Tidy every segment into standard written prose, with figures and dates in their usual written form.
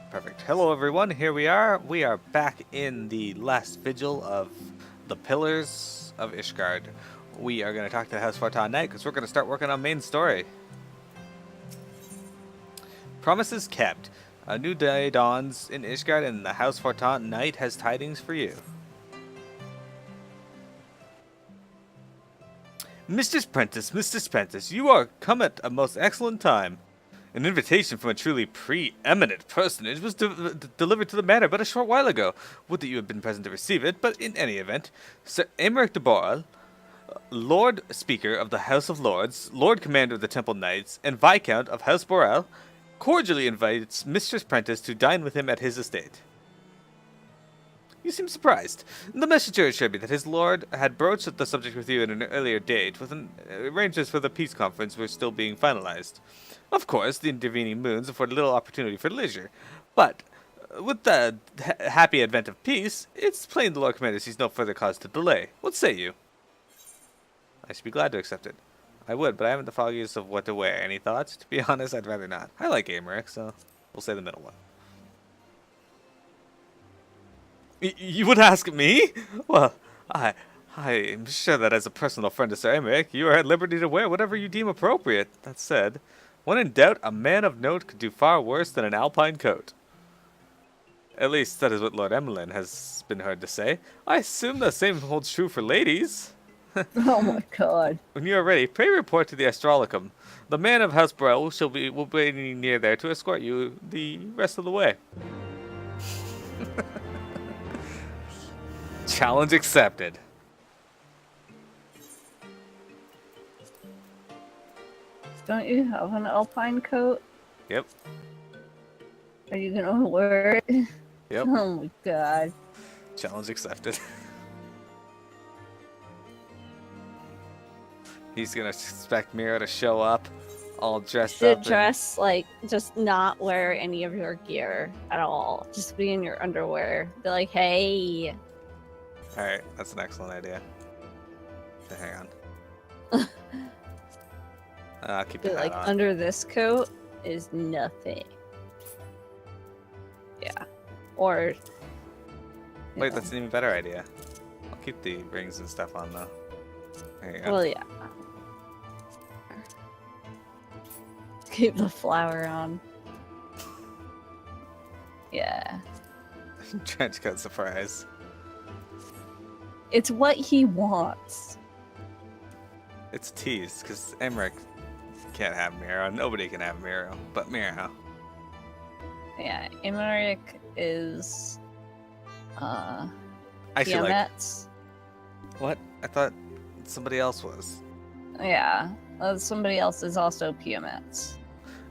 Perfect. Hello, everyone. Here we are. We are back in the last vigil of the Pillars of Ishgard. We are going to talk to House Fortan Knight because we're going to start working on main story. Promises kept. A new day dawns in Ishgard, and the House Fortan Knight has tidings for you. Mistress Prentice, you are come at a most excellent time. An invitation from a truly preeminent personage was delivered to the manor but a short while ago. Would that you had been present to receive it, but in any event, Sir Aymeric de Boral, Lord Speaker of the House of Lords, Lord Commander of the Temple Knights, and Viscount of House Boral, cordially invites Mistress Prentice to dine with him at his estate. You seem surprised. The messenger assured me that his lord had broached the subject with you at an earlier date, with arrangements for the peace conference were still being finalized. Of course, the intervening moons afford little opportunity for leisure, but with the happy advent of peace, it's plain the Lord Commander sees no further cause to delay. What say you? I should be glad to accept it. I would, but I haven't the foggiest of what to wear. Any thoughts? To be honest, I'd rather not. I like Aymeric, so we'll say the middle one. You would ask me? Well, I'm sure that as a personal friend of Sir Aymeric, you are at liberty to wear whatever you deem appropriate. That said, when in doubt, a man of note could do far worse than an alpine coat. At least, that is what Lord Emlyn has been heard to say. I assume the same holds true for ladies. Oh my god. When you are ready, pray report to the Astralicum. The man of House Burrell will be waiting near there to escort you the rest of the way. Challenge accepted. Don't you have an alpine coat? Yep. Are you gonna wear it? Yep. Oh my god. Challenge accepted. He's gonna expect Miro to show up all dressed up. Should dress like, just not wear any of your gear at all. Just be in your underwear. Be like, hey. Alright, that's an excellent idea. Hang on. I'll keep Be the hat like, on. under this coat is nothing. Yeah. Or. Wait, that's an even better idea. I'll keep the rings and stuff on though. There you go. Well, yeah. Keep the flower on. Yeah. Trench coat surprise. It's what he wants. It's a tease, because Aymeric can't have Miro. Nobody can have Miro, but Miro. Yeah, Aymeric is Actually, like, Tiamat's. what? I thought somebody else was. Yeah. Somebody else is also Tiamat's.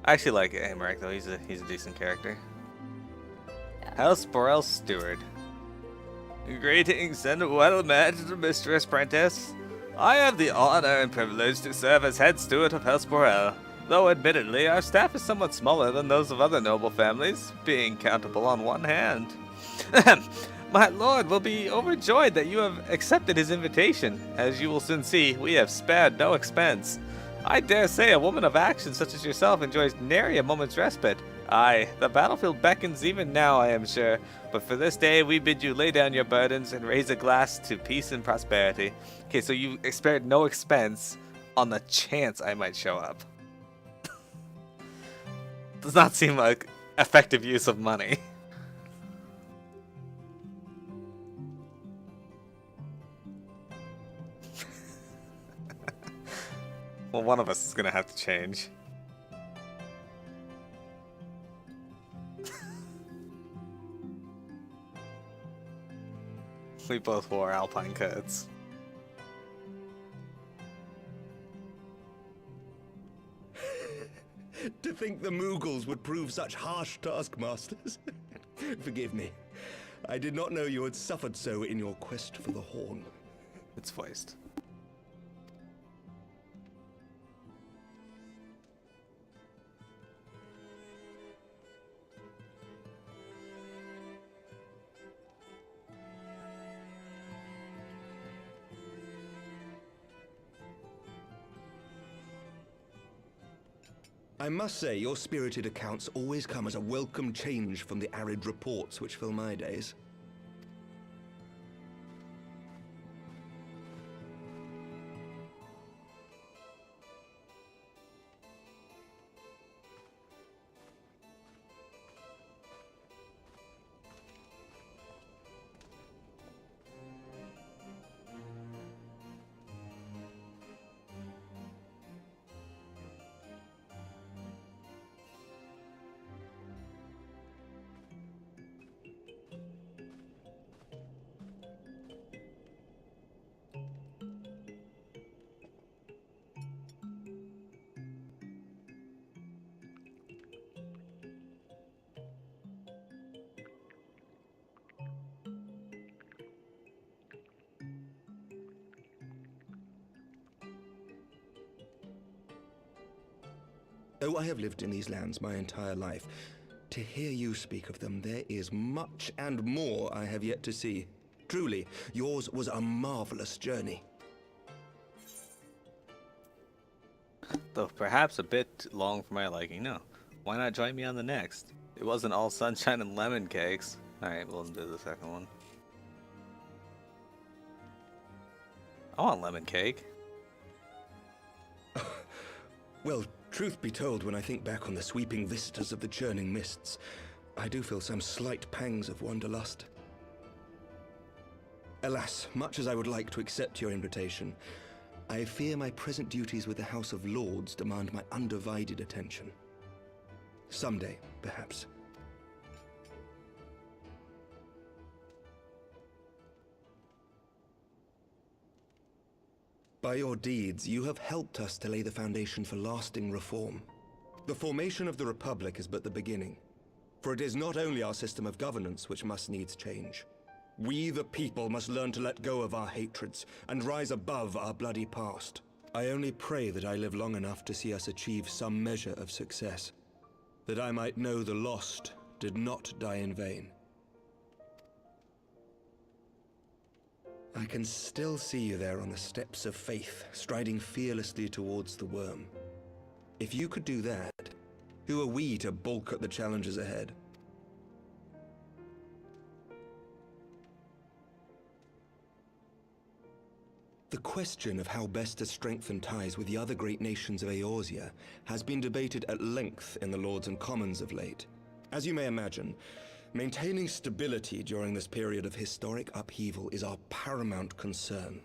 I actually like Aymeric though. He's a decent character. Yeah. House Borel Steward. Greetings and well met, Mistress Prentice. I have the honor and privilege to serve as head steward of House Borel, though admittedly our staff is somewhat smaller than those of other noble families, being countable on one hand. My lord will be overjoyed that you have accepted his invitation. As you will soon see, we have spared no expense. I dare say a woman of action such as yourself enjoys nary a moment's respite. Aye, the battlefield beckons even now, I am sure, but for this day we bid you lay down your burdens and raise a glass to peace and prosperity. Okay, so you spared no expense on the chance I might show up. Does not seem like effective use of money. Well, one of us is gonna have to change. We both wore alpine coats. To think the Moogles would prove such harsh taskmasters. Forgive me. I did not know you had suffered so in your quest for the horn. It's voiced. I must say, your spirited accounts always come as a welcome change from the arid reports which fill my days. Though I have lived in these lands my entire life, to hear you speak of them, there is much and more I have yet to see. Truly, yours was a marvelous journey. Though perhaps a bit long for my liking. No. Why not join me on the next? It wasn't all sunshine and lemon cakes. Alright, we'll do the second one. I want lemon cake. Well, truth be told, when I think back on the sweeping vistas of the churning mists, I do feel some slight pangs of wanderlust. Alas, much as I would like to accept your invitation, I fear my present duties with the House of Lords demand my undivided attention. Someday, perhaps. By your deeds, you have helped us to lay the foundation for lasting reform. The formation of the Republic is but the beginning, for it is not only our system of governance which must needs change. We, the people, must learn to let go of our hatreds and rise above our bloody past. I only pray that I live long enough to see us achieve some measure of success, that I might know the lost did not die in vain. I can still see you there on the steps of faith, striding fearlessly towards the worm. If you could do that, who are we to balk at the challenges ahead? The question of how best to strengthen ties with the other great nations of Eorzea has been debated at length in the Lords and Commons of late. As you may imagine, maintaining stability during this period of historic upheaval is our paramount concern.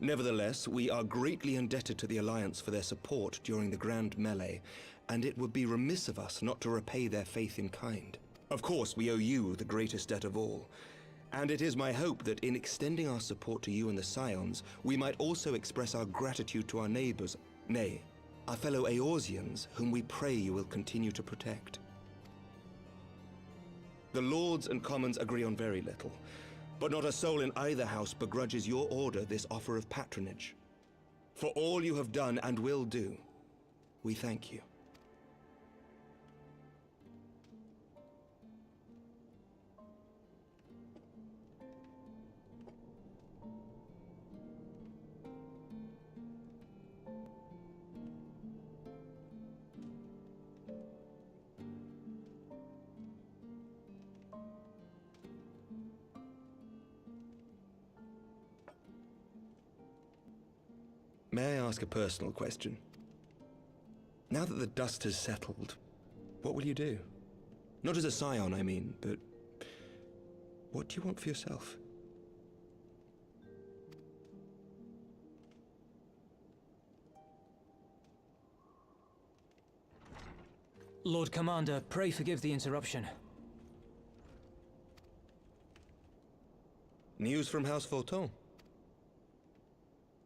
Nevertheless, we are greatly indebted to the Alliance for their support during the Grand Melee, and it would be remiss of us not to repay their faith in kind. Of course, we owe you the greatest debt of all, and it is my hope that in extending our support to you and the Scions, we might also express our gratitude to our neighbors, nay, our fellow Eorzeans, whom we pray you will continue to protect. The Lords and Commons agree on very little, but not a soul in either house begrudges your order this offer of patronage. For all you have done and will do, we thank you. May I ask a personal question? Now that the dust has settled, what will you do? Not as a scion, I mean, but what do you want for yourself? Lord Commander, pray forgive the interruption. News from House Forton?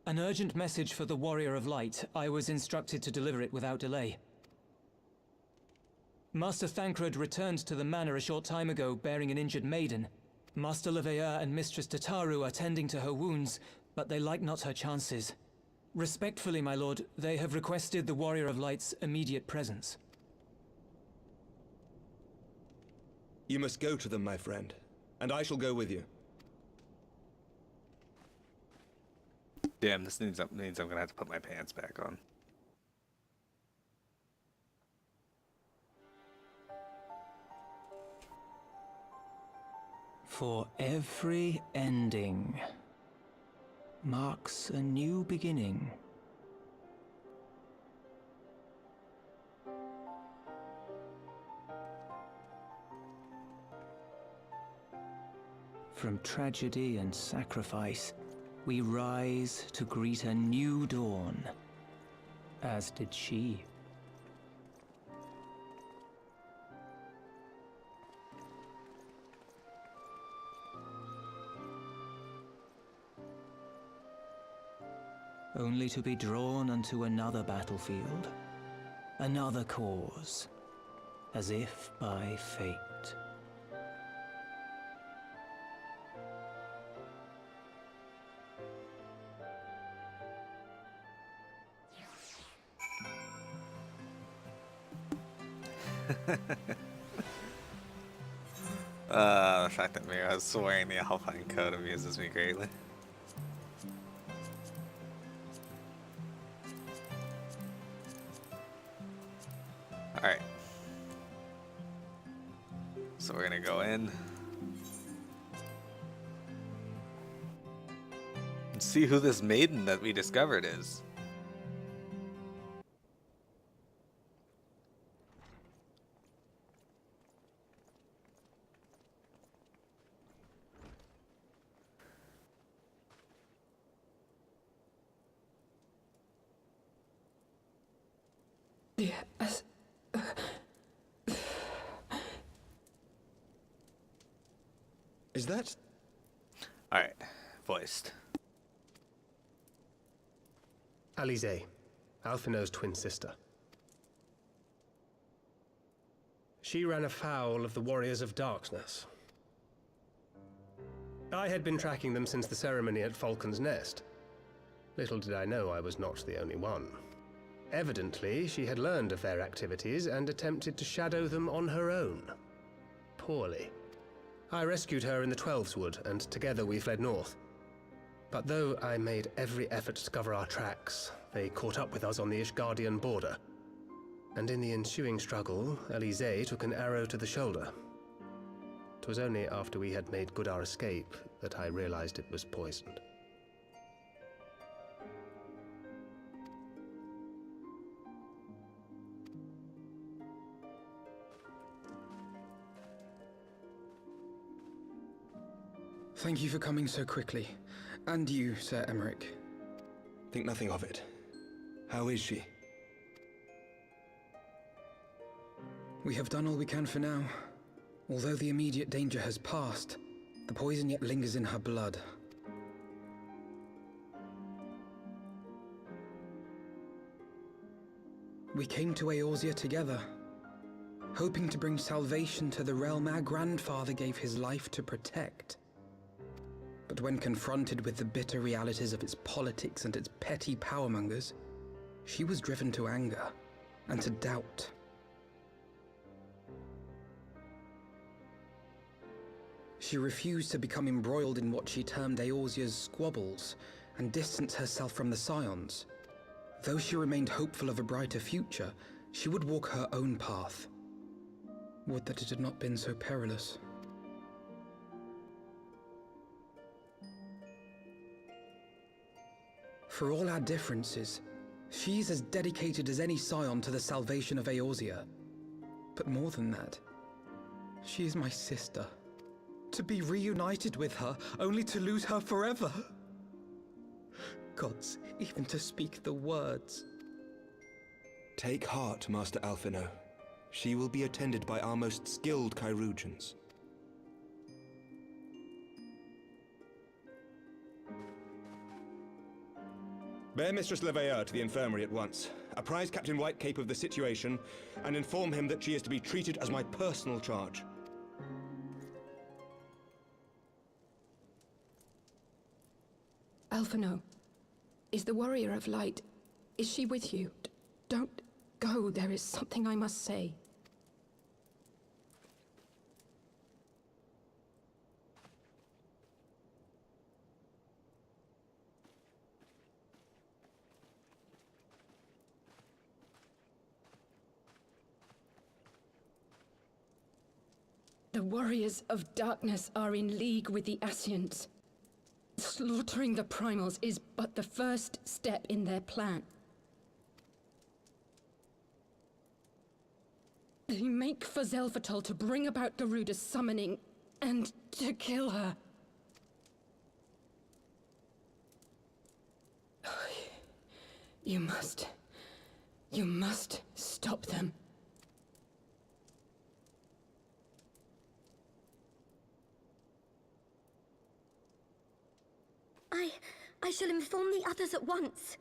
An urgent message for the Warrior of Light. I was instructed to deliver it without delay. Master Thancred returned to the manor a short time ago bearing an injured maiden. Master Leveilleur and Mistress Tataru are tending to her wounds, but they like not her chances. Respectfully, my lord, they have requested the Warrior of Light's immediate presence. You must go to them, my friend, and I shall go with you. Damn, this means I'm gonna have to put my pants back on. For every ending marks a new beginning. From tragedy and sacrifice, we rise to greet a new dawn, as did she. Only to be drawn unto another battlefield, another cause, as if by fate. The fact that Mira is swearing the Alpine code amuses me greatly. Alright. So we're gonna go in and see who this maiden that we discovered is. Yes. Is that... Alright, voiced. Alize, Alphinaud's twin sister. She ran afoul of the Warriors of Darkness. I had been tracking them since the ceremony at Falcon's Nest. Little did I know I was not the only one. Evidently, she had learned of their activities and attempted to shadow them on her own. Poorly. I rescued her in the Twelveswood, and together we fled north. But though I made every effort to cover our tracks, they caught up with us on the Ishgardian border. And in the ensuing struggle, Alize took an arrow to the shoulder. It was only after we had made good our escape that I realized it was poisoned. Thank you for coming so quickly. And you, Sir Aymeric. Think nothing of it. How is she? We have done all we can for now. Although the immediate danger has passed, the poison yet lingers in her blood. We came to Eorzea together, hoping to bring salvation to the realm our grandfather gave his life to protect. But when confronted with the bitter realities of its politics and its petty powermongers, she was driven to anger and to doubt. She refused to become embroiled in what she termed Eorzea's squabbles and distance herself from the Scions. Though she remained hopeful of a brighter future, she would walk her own path. Would that it had not been so perilous. For all our differences, she's as dedicated as any Scion to the salvation of Eorzea. But more than that, she is my sister. To be reunited with her, only to lose her forever. Gods, even to speak the words. Take heart, Master Alphinaud. She will be attended by our most skilled chirurgeons. Bear Mistress Leveilleur to the infirmary at once. Apprise Captain Whitecape of the situation, and inform him that she is to be treated as my personal charge. Alphinaud, is the Warrior of Light, is she with you? Don't go, there is something I must say. The warriors of darkness are in league with the Ascians. Slaughtering the primals is but the first step in their plan. They make for Zelfatol to bring about Garuda's summoning and to kill her. You must stop them. I shall inform the others at once.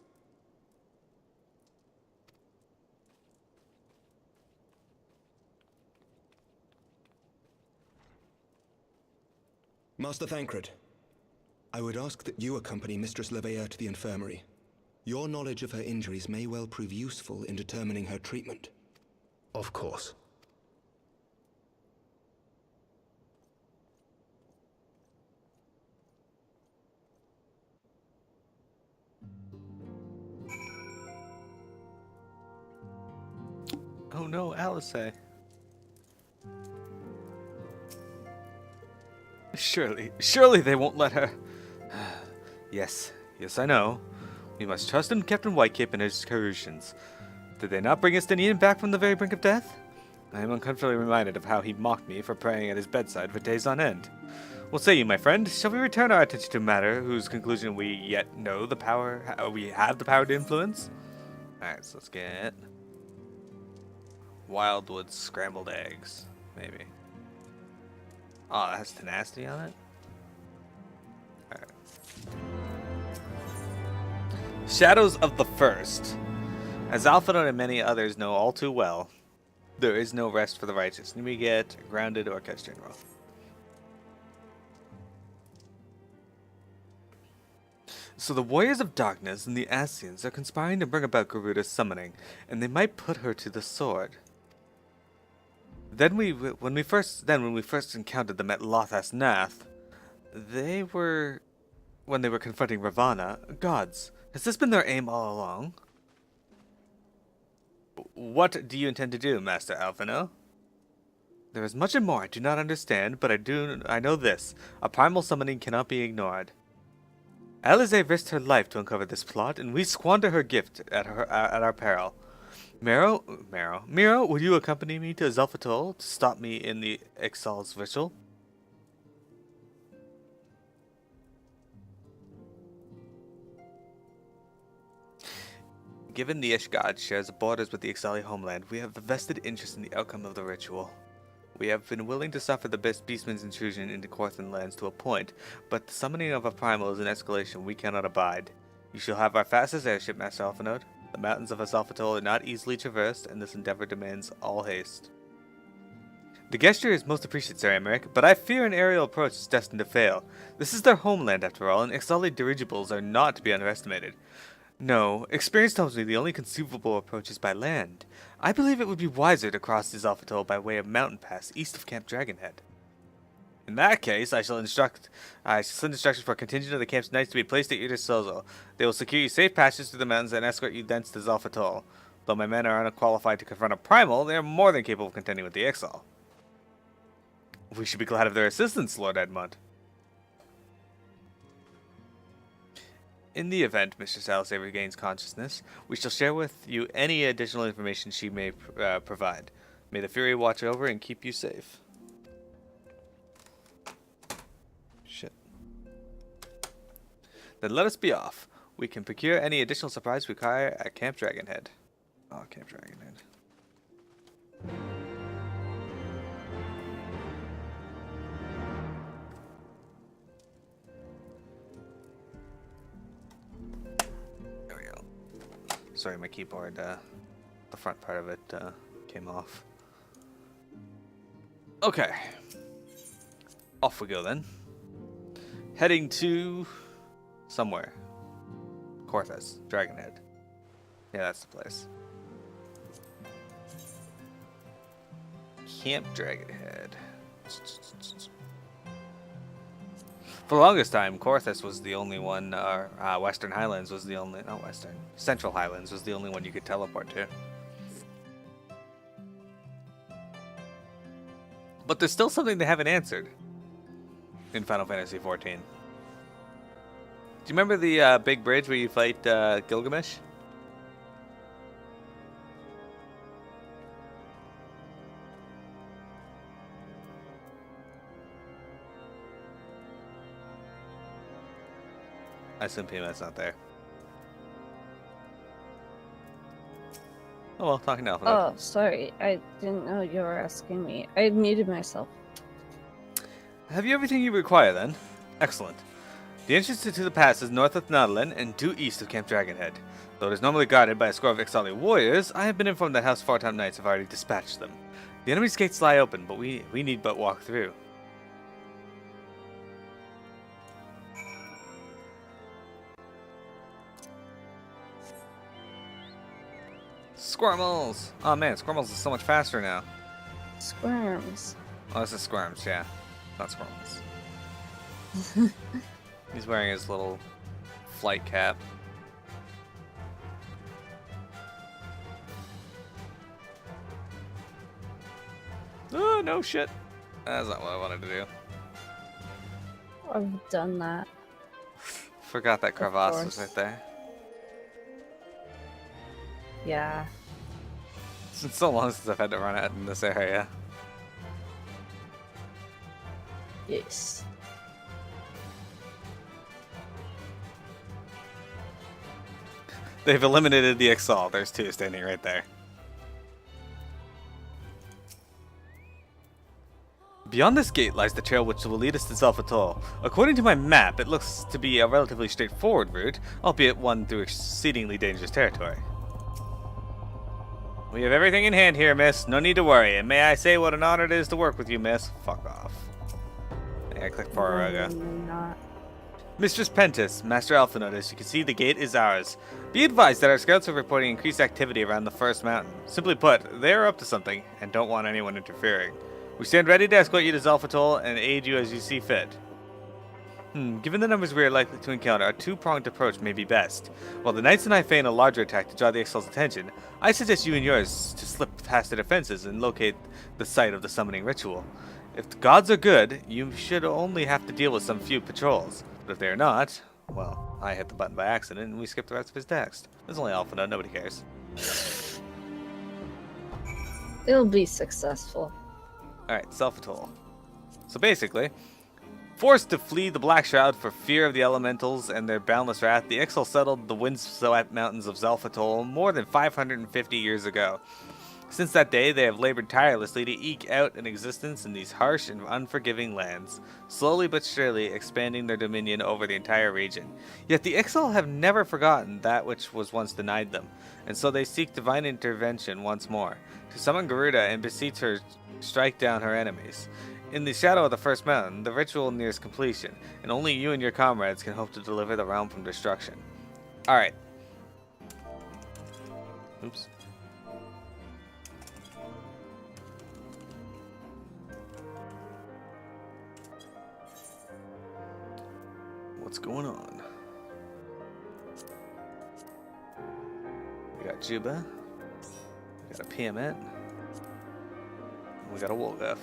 Master Thancred, I would ask that you accompany Mistress Leveilleur to the infirmary. Your knowledge of her injuries may well prove useful in determining her treatment. Of course. Oh no, Alice. Surely they won't let her. Yes, I know. We must trust in Captain Whitecape and his excursions. Did they not bring Estinian back from the very brink of death? I am uncomfortably reminded of how he mocked me for praying at his bedside for days on end. What say you, my friend? Shall we return our attention to a matter whose conclusion we yet know the power, we have the power to influence? Alright, so let's get Wildwood scrambled eggs, maybe. Oh, that has tenacity on it? Alright. Shadows of the First. As Alphinaud and many others know all too well, there is no rest for the righteous. And we get grounded or catch general. So the Warriors of Darkness and the Ascians are conspiring to bring about Garuda's summoning, and they might put her to the sword. When we first encountered them at Lothas Nath, when they were confronting Ravana, gods. Has this been their aim all along? What do you intend to do, Master Alphinaud? There is much and more I do not understand, but I know this: a primal summoning cannot be ignored. Alize risked her life to uncover this plot, and we squander her gift at our peril. Mero, would you accompany me to Zelfatol to stop me in the Ixal's ritual? Given the Ishgard shares borders with the Ixali homeland, we have a vested interest in the outcome of the ritual. We have been willing to suffer the beastman's intrusion into Korthan lands to a point, but the summoning of a primal is an escalation we cannot abide. You shall have our fastest airship, Master Alphinaud. The mountains of Zelfatol are not easily traversed, and this endeavor demands all haste. The gesture is most appreciated, Sir Aymeric, but I fear an aerial approach is destined to fail. This is their homeland, after all, and Ixali dirigibles are not to be underestimated. No, experience tells me the only conceivable approach is by land. I believe it would be wiser to cross the Zelfatol by way of mountain pass east of Camp Dragonhead. In that case, I shall send instructions for a contingent of the camp's knights to be placed at your disposal. They will secure you safe passage through the mountains and escort you thence to Zelfatol. Though my men are unqualified to confront a primal, they are more than capable of contending with the Ixal. We should be glad of their assistance, Lord Edmund. In the event Mistress Alice regains consciousness, we shall share with you any additional information she may provide. May the Fury watch over and keep you safe. Shit. Then let us be off. We can procure any additional supplies we require at Camp Dragonhead. Oh, Camp Dragonhead. There we go. Sorry, my keyboard, the front part of it came off. Okay. Off we go then. Heading to somewhere. Korthas, Dragonhead. Yeah, that's the place. Camp Dragonhead. For the longest time, Korthas was the only one, Western Highlands was the only, not Western, Central Highlands was the only one you could teleport to. But there's still something they haven't answered in Final Fantasy XIV. Do you remember the big bridge where you fight Gilgamesh? I assume PM's not there. Oh well, talking to Alpha. Oh, sorry. I didn't know you were asking me. I muted myself. Have you everything you require then? Excellent. The entrance to the pass is north of Nautilin and due east of Camp Dragonhead. Though it is normally guarded by a score of XIV warriors, I have been informed that House Fartime Knights have already dispatched them. The enemy's gates lie open, but we need but walk through. Squirmels! Oh man, Squirmels is so much faster now. Squirms. Oh, this is Squirms, yeah. Not Squirmels. He's wearing his little flight cap. Oh, no shit. That's not what I wanted to do. I've done that. Forgot that crevasse was right there. Yeah. It's been so long since I've had to run out in this area. Yes. They've eliminated the Exalt. There's two standing right there. Beyond this gate lies the trail which will lead us to Zelfatol. According to my map, it looks to be a relatively straightforward route, albeit one through exceedingly dangerous territory. We have everything in hand here, miss. No need to worry. And may I say what an honor it is to work with you, miss? Fuck off. Yeah, click Paraga. Not. Mistress Pentis, Master Alpha notice, you can see the gate is ours. Be advised that our scouts are reporting increased activity around the first mountain. Simply put, they are up to something and don't want anyone interfering. We stand ready to escort you to Zelfatol and aid you as you see fit. Given the numbers we are likely to encounter, a two-pronged approach may be best. While the Knights and I feign a larger attack to draw the Exal's attention, I suggest you and yours to slip past the defenses and locate the site of the summoning ritual. If the gods are good, you should only have to deal with some few patrols. But if they are not, well, I hit the button by accident and we skip the rest of his text. There's only Alpha Note, nobody cares. It'll be successful. Alright, Zelfatol. So basically, forced to flee the Black Shroud for fear of the elementals and their boundless wrath, the Ixal settled the windswept mountains of Zelfatol more than 550 years ago. Since that day, they have labored tirelessly to eke out an existence in these harsh and unforgiving lands, slowly but surely expanding their dominion over the entire region. Yet the Ixal have never forgotten that which was once denied them, and so they seek divine intervention once more, to summon Garuda and beseech her strike down her enemies. In the shadow of the first mountain, the ritual nears completion, and only you and your comrades can hope to deliver the realm from destruction. Alright. Oops. What's going on? We got Juba. We got a Piamet. And we got a Wolgaf.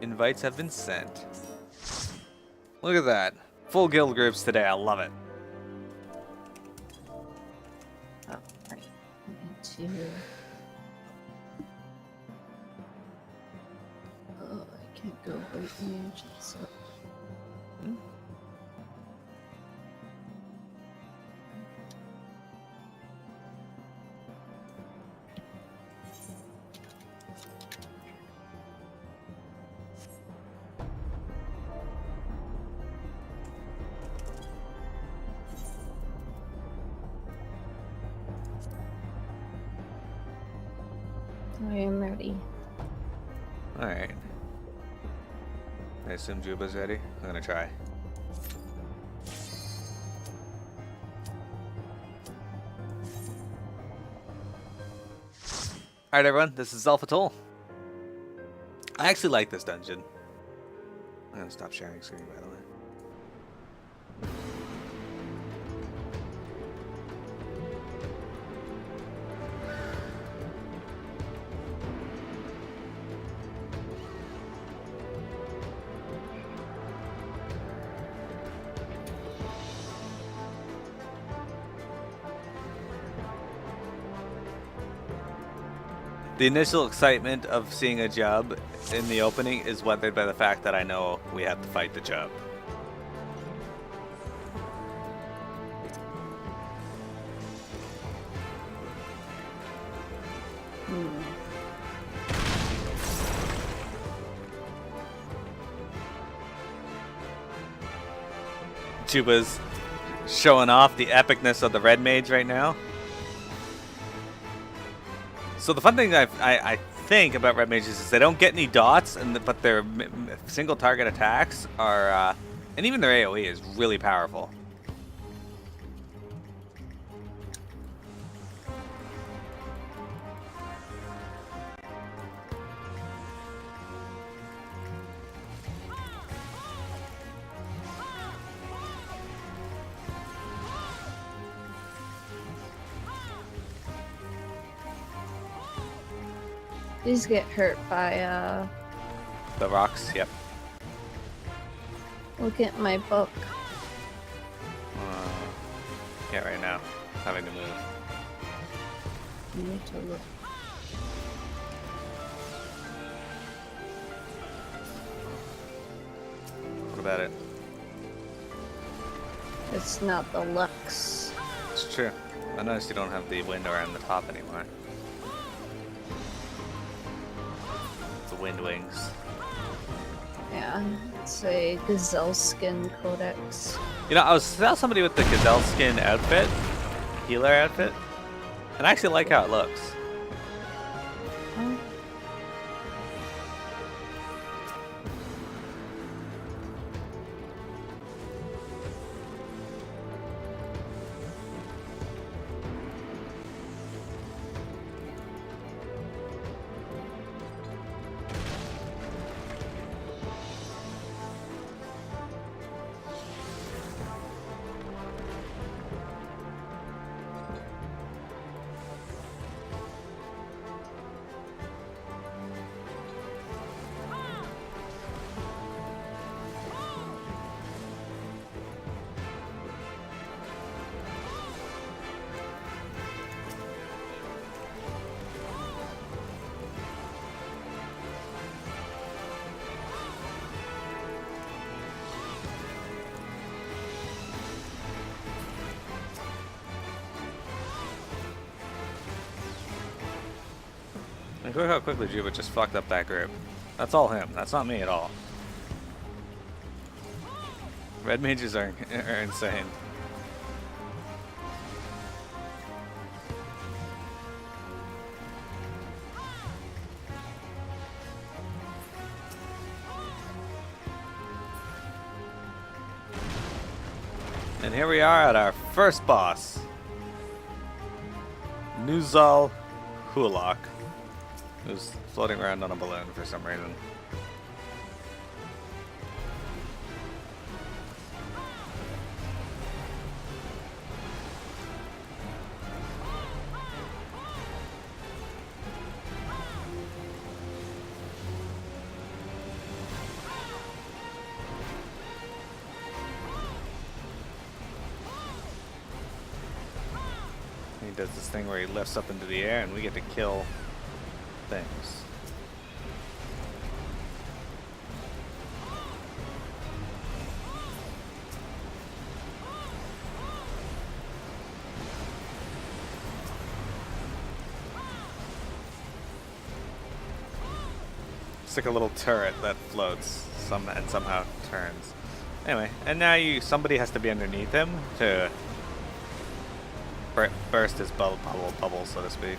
Invites have been sent. Look at that. Full guild groups today. I love it. Oh, right. I need to... Oh, I can't go right in the engine, so... I am ready. Alright. I assume Juba's ready. I'm gonna try. Alright everyone, this is Zelfatol. I actually like this dungeon. I'm gonna stop sharing screen by the way. The initial excitement of seeing a job in the opening is weathered by the fact that I know we have to fight the job. Chuba's showing off the epicness of the red mage right now. So the fun thing I think about red mages is they don't get any dots, but their single target attacks are, and even their AoE is really powerful. These get hurt by, The rocks, yep. look at my book. Can't right now. Having to move. I need to look. What about it? It's not the Lux. It's true. I noticed you don't have the wind around the top anymore. The wind wings. Yeah, it's a gazelle skin codex. You know, I saw somebody with the gazelle skin outfit, healer outfit, and I actually like how it looks. Oh. And look how quickly Juba just fucked up that group. That's all him. That's not me at all. Red mages are insane. And here we are at our first boss. Nuzal Hulak, who's floating around on a balloon for some reason. He does this thing where he lifts up into the air and we get to kill things. It's like a little turret that floats and somehow turns. Anyway, and now somebody has to be underneath him to burst his bubble, so to speak.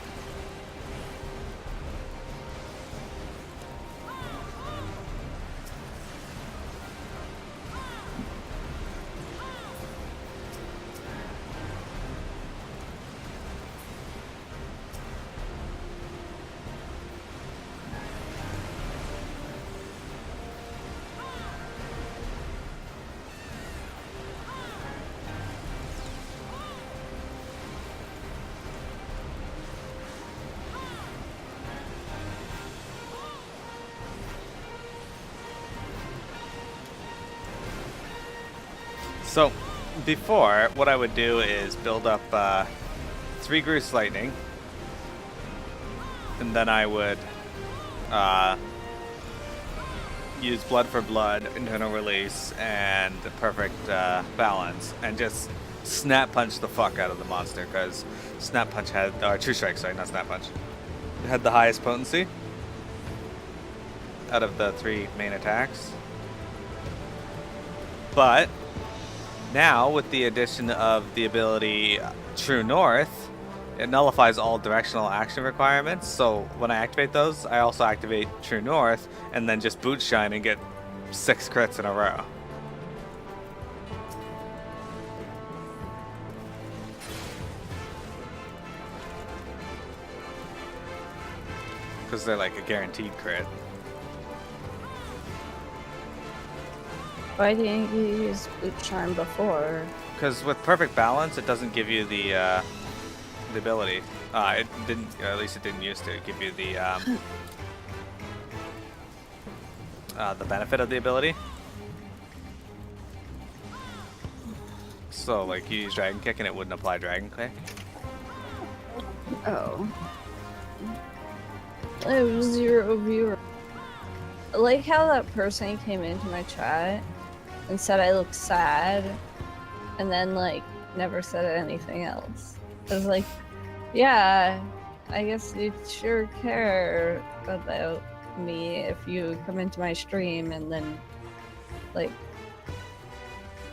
So, before, what I would do is build up 3 Groose Lightning, and then I would use Blood for Blood, Internal Release, and Perfect Balance, and just Snap Punch the fuck out of the monster, because Snap Punch had, or True Strike, sorry, not Snap Punch, it had the highest potency out of the 3 main attacks. But now, with the addition of the ability True North, it nullifies all directional action requirements, so when I activate those, I also activate True North, and then just Boot Shine and get 6 crits in a row. Because they're like a guaranteed crit. Why didn't you use Boot Charm before? Because with Perfect Balance, it doesn't give you the ability. It didn't, or at least it didn't used to give you the benefit of the ability. So, like, you use Dragon Kick and it wouldn't apply Dragon Kick. Oh. It was 0 viewer. I like how that person came into my chat and said I look sad, and then, like, never said anything else. I was like, yeah, I guess you sure care about me if you come into my stream and then, like,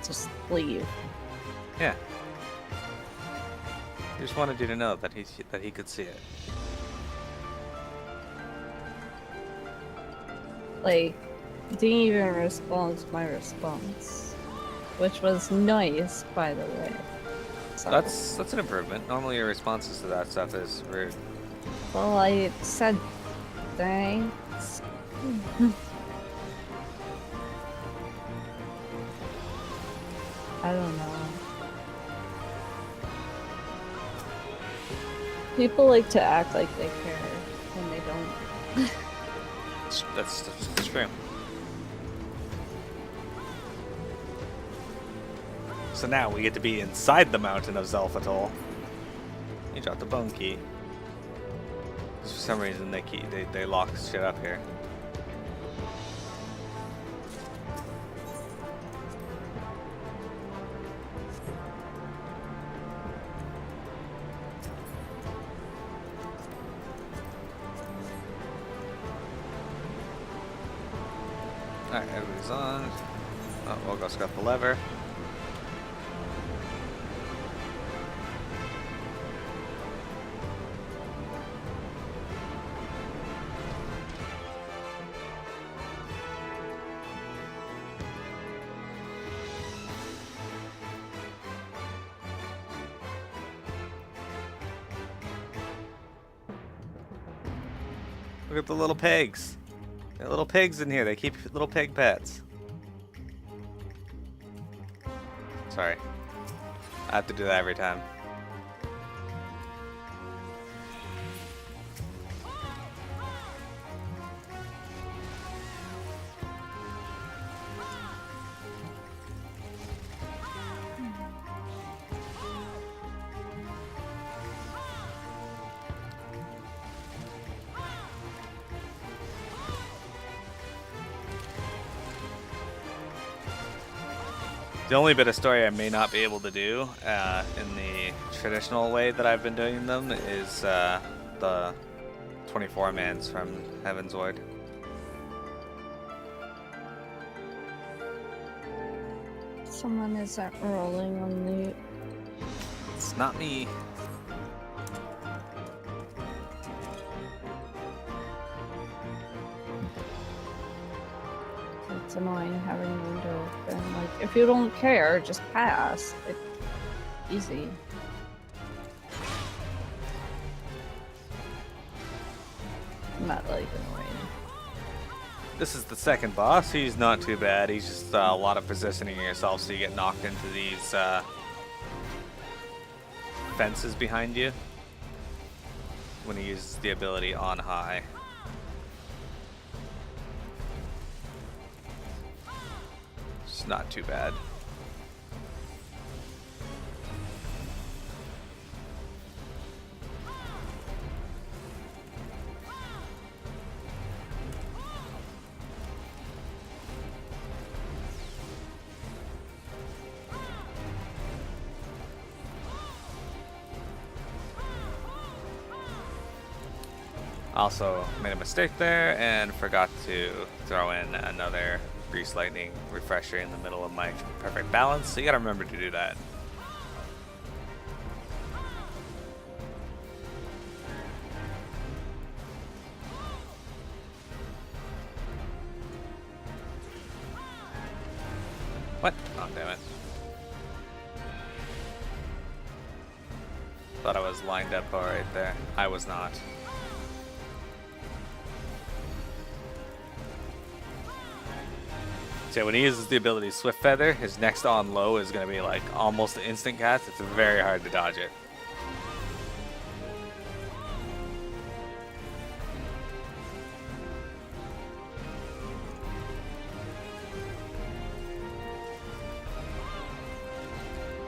just leave. Yeah. He just wanted you to know that he could see it. Like, didn't even respond to my response, which was nice, by the way. So, That's an improvement. Normally your responses to that stuff is rude. well, I said thanks. I don't know. People like to act like they care when they don't. That's true. So now we get to be inside the mountain of Zelfatol. You dropped the bone key. 'Cause for some reason they lock shit up here. Alright, everybody's on. Oh, we'll go scuff the lever. Look at the little pigs. There are little pigs in here. They keep little pig pets. Sorry. I have to do that every time. The only bit of story I may not be able to do in the traditional way that I've been doing them is the 24-mans from Heaven's Ward. Someone isn't rolling on the. It's not me. It's annoying having the window open. Like, if you don't care, just pass. It's easy. I'm not like annoying. This is the second boss. He's not too bad. He's just a lot of positioning yourself so you get knocked into these fences behind you when he uses the ability on high. It's not too bad. Also made a mistake there and forgot to throw in another Grease Lightning refresher in the middle of my perfect balance, so you gotta remember to do that. What? Oh, damn it. Thought I was lined up all right there. I was not. So when he uses the ability Swift Feather, his next on low is going to be like almost an instant cast. It's very hard to dodge it.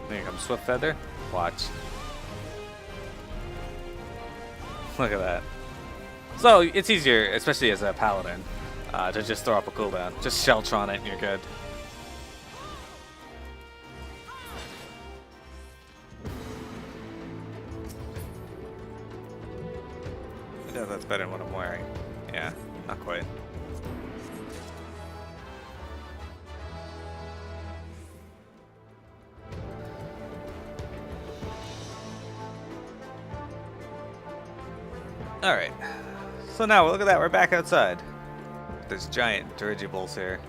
Here comes Swift Feather. Watch. Look at that. So it's easier, especially as a paladin, to just throw up a cooldown. Just Sheltron it and you're good. Yeah, that's better than what I'm wearing. Yeah, not quite. Alright, so now look at that, we're back outside. There's giant dirigibles here.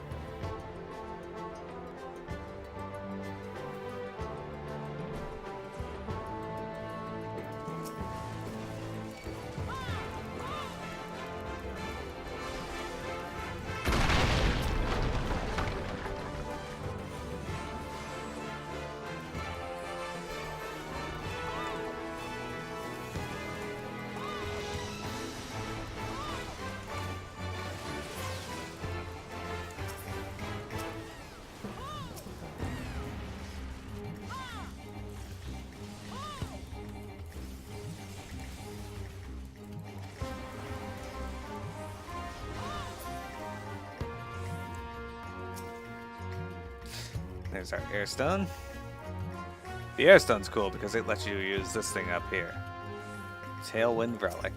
There's our Airstone. The Airstone's cool because it lets you use this thing up here. Tailwind Relic.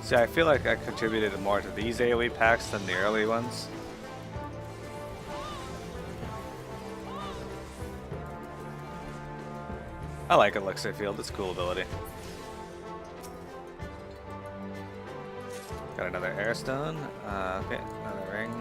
See, I feel like I contributed more to these AoE packs than the early ones. I like Elixir Field, it's a cool ability. Got another Airstone. Okay, another ring.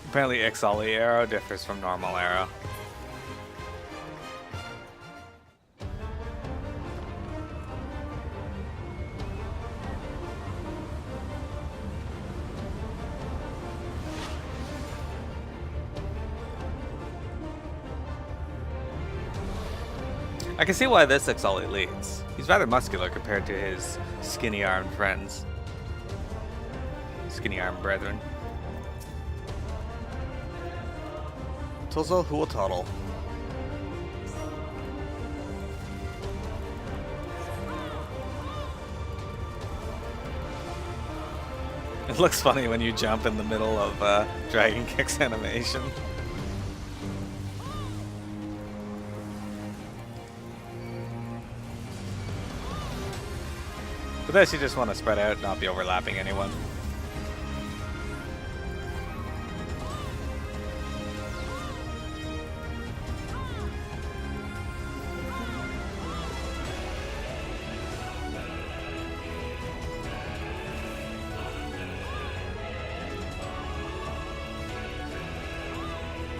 Apparently XIV arrow differs from normal arrow. I can see why this Exalt leads. He's rather muscular compared to his skinny-armed friends. Skinny-armed brethren. Tuzzle who will toddle. It looks funny when you jump in the middle of Dragon Kick's animation. For this, you just want to spread out, not be overlapping anyone.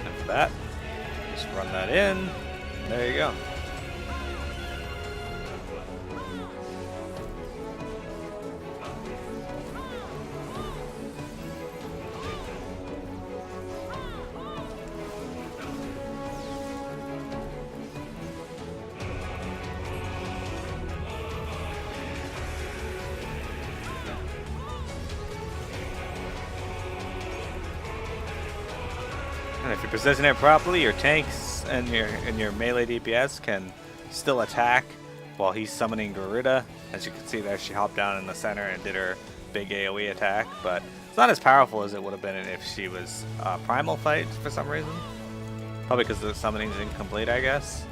And for that, just run that in. There you go. And if you position it properly, your tanks and your melee DPS can still attack while he's summoning Garuda. As you can see there, she hopped down in the center and did her big AoE attack, but it's not as powerful as it would have been if she was primal fight for some reason. Probably because the summoning's incomplete, I guess.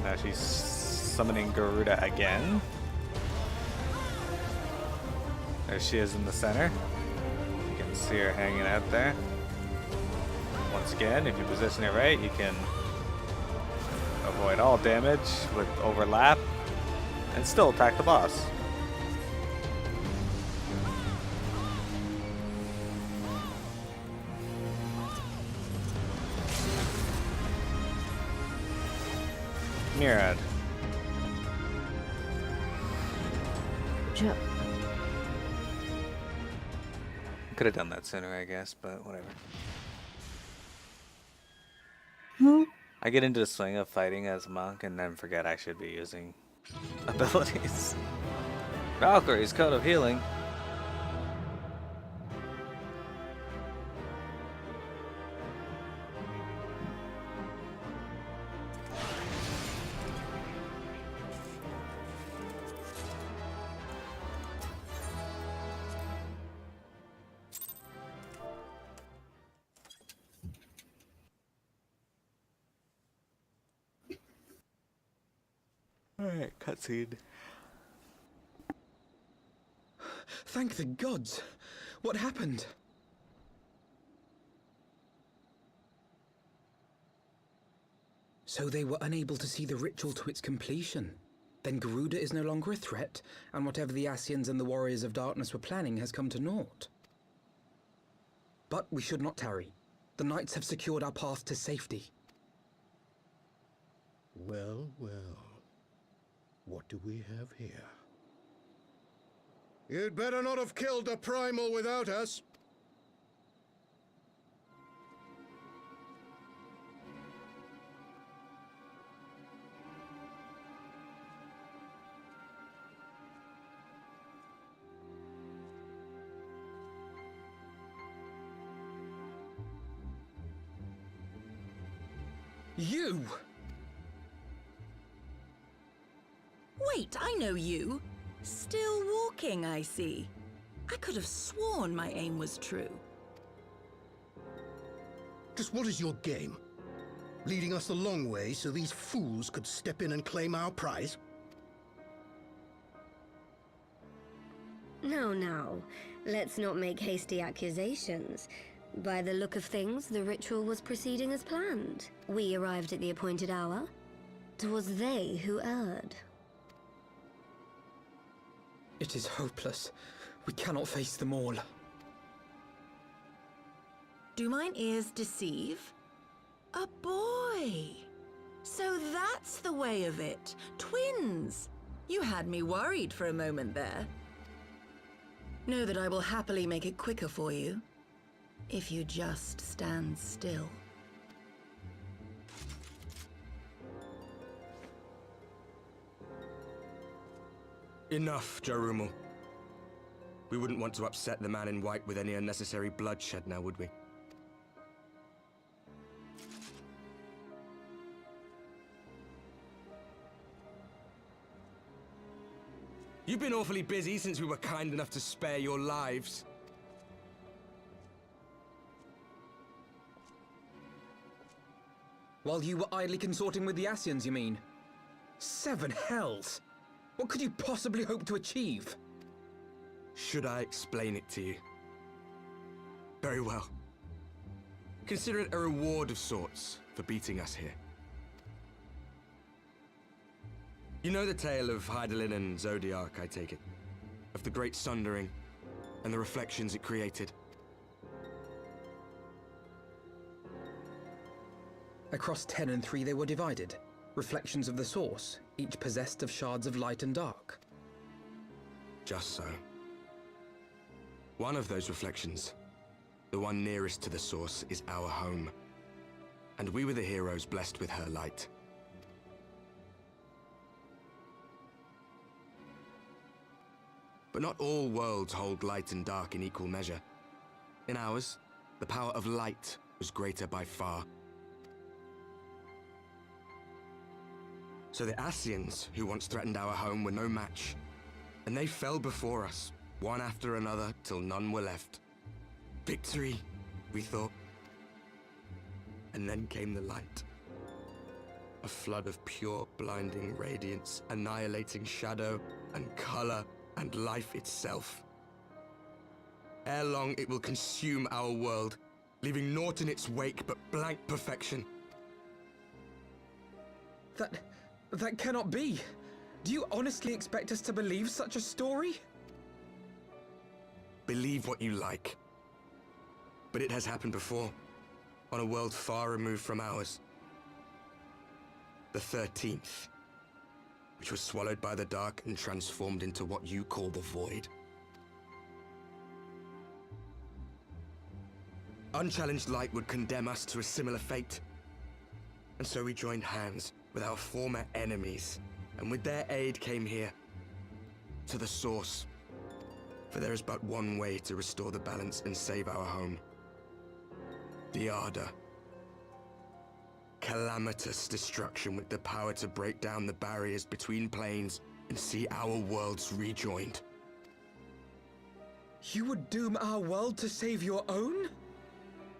Now she's summoning Garuda again. There she is in the center. You can see her hanging out there. Once again, if you position it right, you can avoid all damage with overlap and still attack the boss. Mirad. Jump. Could have done that sooner, I guess, but whatever. I get into the swing of fighting as a monk and then forget I should be using abilities. Valkyrie's Code of Healing. Alright, cutscene. Thank the gods! What happened? So they were unable to see the ritual to its completion. Then Garuda is no longer a threat, and whatever the Ascians and the Warriors of Darkness were planning has come to naught. But we should not tarry. The knights have secured our path to safety. Well, well. What do we have here? You'd better not have killed the primal without us. You! Wait, I know you. Still walking, I see. I could have sworn my aim was true. Just what is your game? Leading us a long way so these fools could step in and claim our prize? No, no. Let's not make hasty accusations. By the look of things, the ritual was proceeding as planned. We arrived at the appointed hour. 'Twas they who erred. It is hopeless. We cannot face them all. Do mine ears deceive? A boy! So that's the way of it. Twins! You had me worried for a moment there. Know that I will happily make it quicker for you, if you just stand still. Enough, Jarumal. We wouldn't want to upset the man in white with any unnecessary bloodshed now, would we? You've been awfully busy since we were kind enough to spare your lives. While you were idly consorting with the Asians, you mean? 7 hells! What could you possibly hope to achieve? Should I explain it to you? Very well. Consider it a reward of sorts for beating us here. You know the tale of Hydaelyn and Zodiac, I take it? Of the Great Sundering and the reflections it created? Across 10 and 3 they were divided. Reflections of the source, each possessed of shards of light and dark. Just so. One of those reflections, the one nearest to the source, is our home. And we were the heroes blessed with her light. But not all worlds hold light and dark in equal measure. In ours, the power of light was greater by far. So the Asians, who once threatened our home, were no match. And they fell before us, one after another, till none were left. Victory, we thought. And then came the light. A flood of pure, blinding radiance, annihilating shadow and color and life itself. Ere long, it will consume our world, leaving naught in its wake but blank perfection. That cannot be. Do you honestly expect us to believe such a story? Believe what you like. But it has happened before, on a world far removed from ours. The 13th, which was swallowed by the dark and transformed into what you call the Void. Unchallenged light would condemn us to a similar fate. And so we joined hands with our former enemies, and with their aid came here, to the source. For there is but one way to restore the balance and save our home. The Ardor. Calamitous destruction with the power to break down the barriers between planes and see our worlds rejoined. You would doom our world to save your own?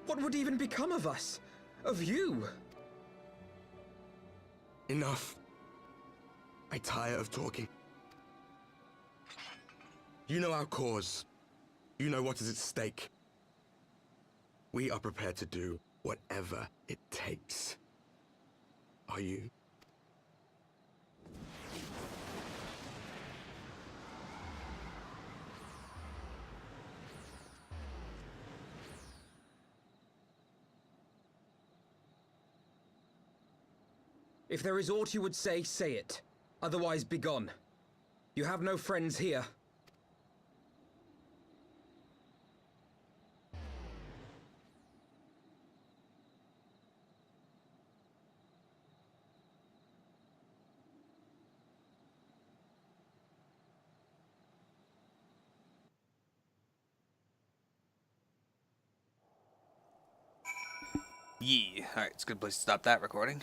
What would even become of us? Of you? Enough. I tire of talking. You know our cause. You know what is at stake. We are prepared to do whatever it takes. Are you? If there is aught you would say it. Otherwise, begone. You have no friends here. Yee. Alright, it's a good place to stop that recording.